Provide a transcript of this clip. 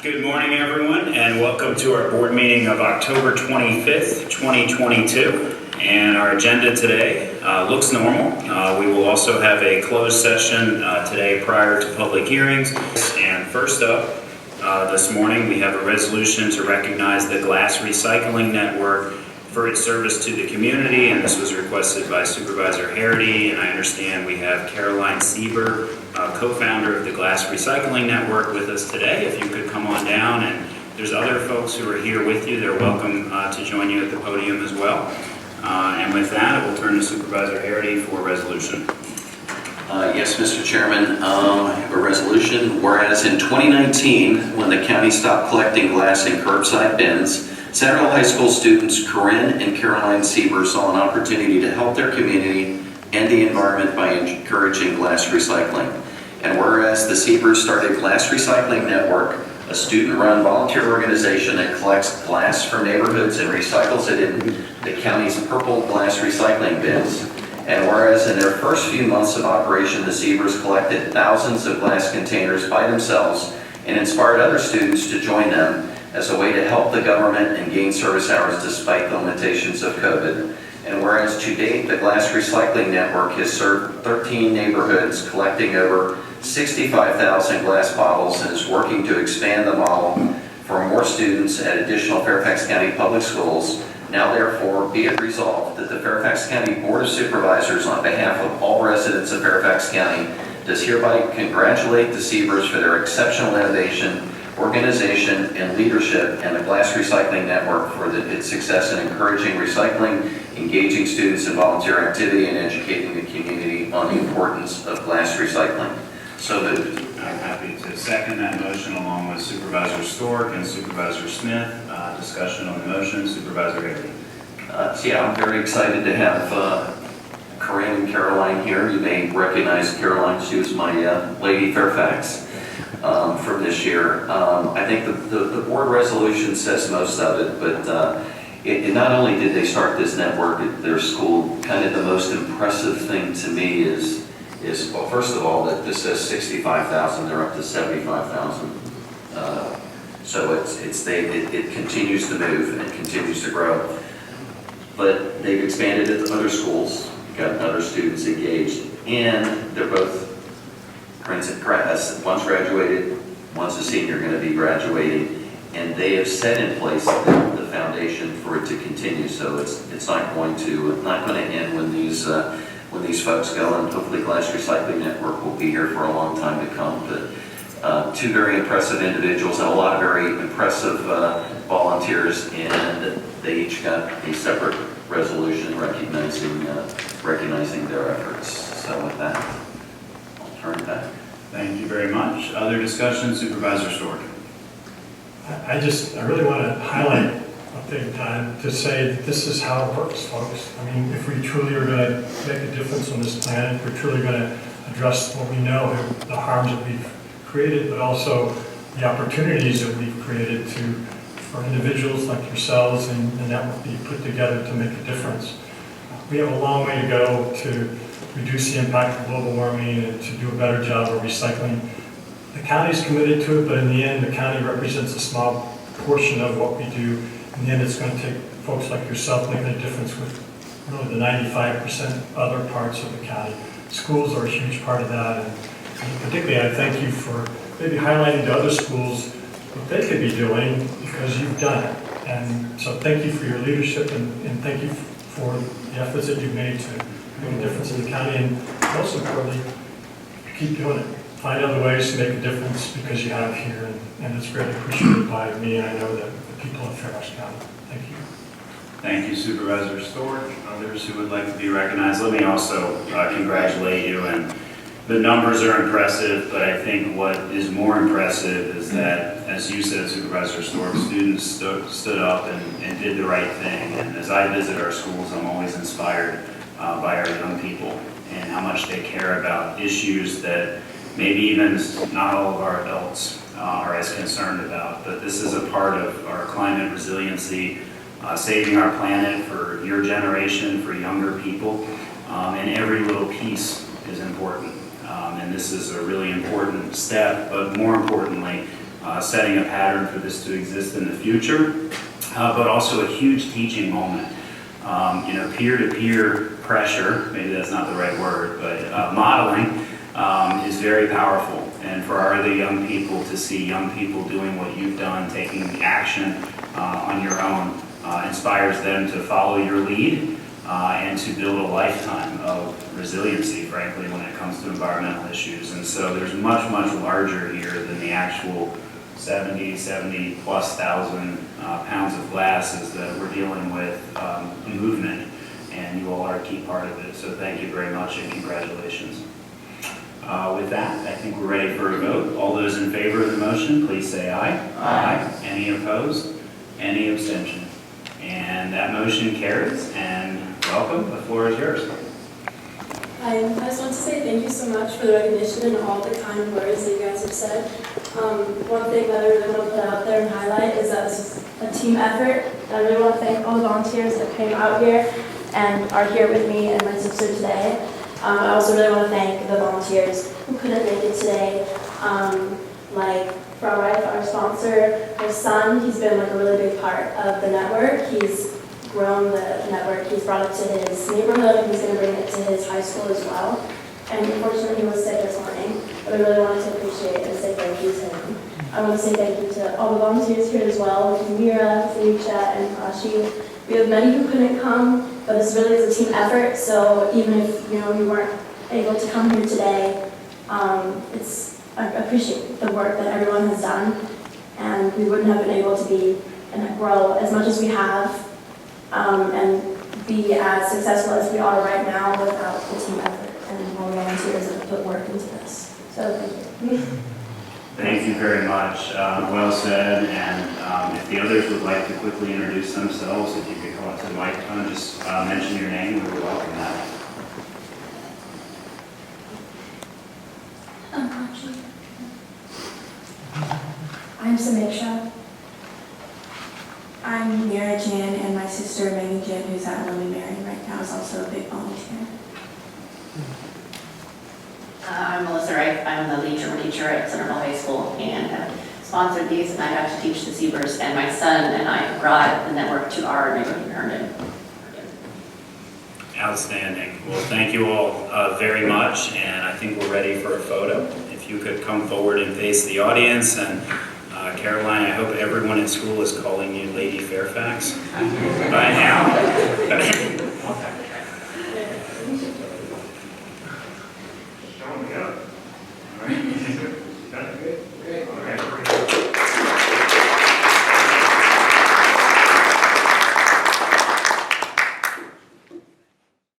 Good morning, everyone, and welcome to our board meeting of October 25th, 2022. And our agenda today looks normal. We will also have a closed session today prior to public hearings. And first up, this morning, we have a resolution to recognize the Glass Recycling Network for its service to the community, and this was requested by Supervisor Harity, and I understand we have Caroline Sieber, co-founder of the Glass Recycling Network, with us today. If you could come on down, and there's other folks who are here with you, they're welcome to join you at the podium as well. And with that, I will turn to Supervisor Harity for a resolution. Yes, Mr. Chairman, I have a resolution. Whereas in 2019, when the county stopped collecting glass in curbside bins, Central High School students Corinne and Caroline Sieber saw an opportunity to help their community and the environment by encouraging glass recycling. And whereas the Siebers started Glass Recycling Network, a student-run volunteer organization that collects glass from neighborhoods and recycles it in the county's purple glass recycling bins. And whereas in their first few months of operation, the Siebers collected thousands of glass containers by themselves and inspired other students to join them as a way to help the government and gain service hours despite the limitations of COVID. And whereas to date, the Glass Recycling Network has served 13 neighborhoods, collecting over 65,000 glass bottles, and is working to expand the model for more students at additional Fairfax County public schools. Now therefore be it resolved that the Fairfax County Board of Supervisors, on behalf of all residents of Fairfax County, does hereby congratulate the Siebers for their exceptional innovation, organization, and leadership, and the Glass Recycling Network for its success in encouraging recycling, engaging students in volunteer activity, and educating the community on the importance of glass recycling. So moved. I'm happy to second that motion along with Supervisor Stork and Supervisor Smith. Discussion on the motion, Supervisor Harity. Yeah, I'm very excited to have Corinne and Caroline here. You may recognize Caroline. She was my Lady Fairfax from this year. I think the board resolution says most of it, but it not only did they start this network at their school, kind of the most impressive thing to me is well, first of all, that this says 65,000, they're up to 75,000. So it continues to move and continues to grow. But they've expanded it to other schools, gotten other students engaged, and they're both, one's graduated, one's a senior going to be graduating, and they have set in place the foundation for it to continue. So it's not going to end when these folks go, and hopefully Glass Recycling Network will be here for a long time to come. But two very impressive individuals and a lot of very impressive volunteers, and they each got a separate resolution recognizing their efforts. So with that, I'll turn it back. Thank you very much. Other discussion, Supervisor Stork. I really want to highlight a big time to say that this is how it works, folks. I mean, if we truly are going to make a difference on this planet, we're truly going to address what we know, the harms that we've created, but also the opportunities that we've created for individuals like yourselves and the network be put together to make a difference. We have a long way to go to reduce the impact of global warming and to do a better job of recycling. The county is committed to it, but in the end, the county represents a small portion of what we do. In the end, it's going to take folks like yourself making a difference with really the 95% other parts of the county. Schools are a huge part of that, and particularly I thank you for maybe highlighting to other schools what they could be doing because you've done it. And so thank you for your leadership, and thank you for the efforts that you've made to make a difference in the county, and most importantly, keep doing it. Find other ways to make a difference because you have here, and it's greatly appreciated by me, and I know that the people of Fairfax County. Thank you. Thank you, Supervisor Stork. Others who would like to be recognized, let me also congratulate you. And the numbers are impressive, but I think what is more impressive is that, as you said, Supervisor Stork, students stood up and did the right thing. And as I visit our schools, I'm always inspired by our young people and how much they care about issues that maybe even not all of our adults are as concerned about. But this is a part of our climate resiliency, saving our planet for your generation, for younger people, and every little piece is important. And this is a really important step, but more importantly, setting a pattern for this to exist in the future, but also a huge teaching moment. Peer-to-peer pressure, maybe that's not the right word, but modeling is very powerful. And for our other young people to see young people doing what you've done, taking action on your own, inspires them to follow your lead and to build a lifetime of resiliency, frankly, when it comes to environmental issues. And so there's much, much larger here than the actual 70 plus thousand pounds of glass is that we're dealing with a movement, and you all are a key part of it. So thank you very much and congratulations. With that, I think we're ready for a vote. All those in favor of the motion, please say aye. Aye. Any opposed? Any abstention? And that motion carries, and welcome. The floor is yours. Hi, I just want to say thank you so much for the recognition and all the kind words that you guys have said. One thing that I really want to put out there and highlight is that this is a team effort. I really want to thank all the volunteers that came out here and are here with me and my sister today. I also really want to thank the volunteers who couldn't make it today. Like for our wife, our sponsor, her son, he's been like a really big part of the network. He's grown the network. He's brought it to his neighborhood, and he's going to bring it to his high school as well. And unfortunately, he was sick this morning, but we really wanted to appreciate and say thank you to him. I want to say thank you to all the volunteers here as well, which is Mira, Felicia, and Rashi. We have many who couldn't come, but this really is a team effort. So even if you weren't able to come here today, I appreciate the work that everyone has done, and we wouldn't have been able to be and grow as much as we have. And be as successful as we are right now without the team effort and all the volunteers that have put work into this. So thank you. Thank you very much. Well said. And if the others would like to quickly introduce themselves, if you could come up to the microphone and just mention your name, we would welcome that. I'm Samiksha. I'm Mira Jan, and my sister Megan Jan, who's at Lily Mary right now, is also a big volunteer. I'm Melissa Wright. I'm the lead German teacher at Centerville High School and have sponsored these, and I got to teach the Siebers, and my son and I brought the network to our neighborhood in Herndon. Outstanding. Well, thank you all very much, and I think we're ready for a photo. If you could come forward and face the audience, and Caroline, I hope everyone in school is calling you Lady Fairfax by now.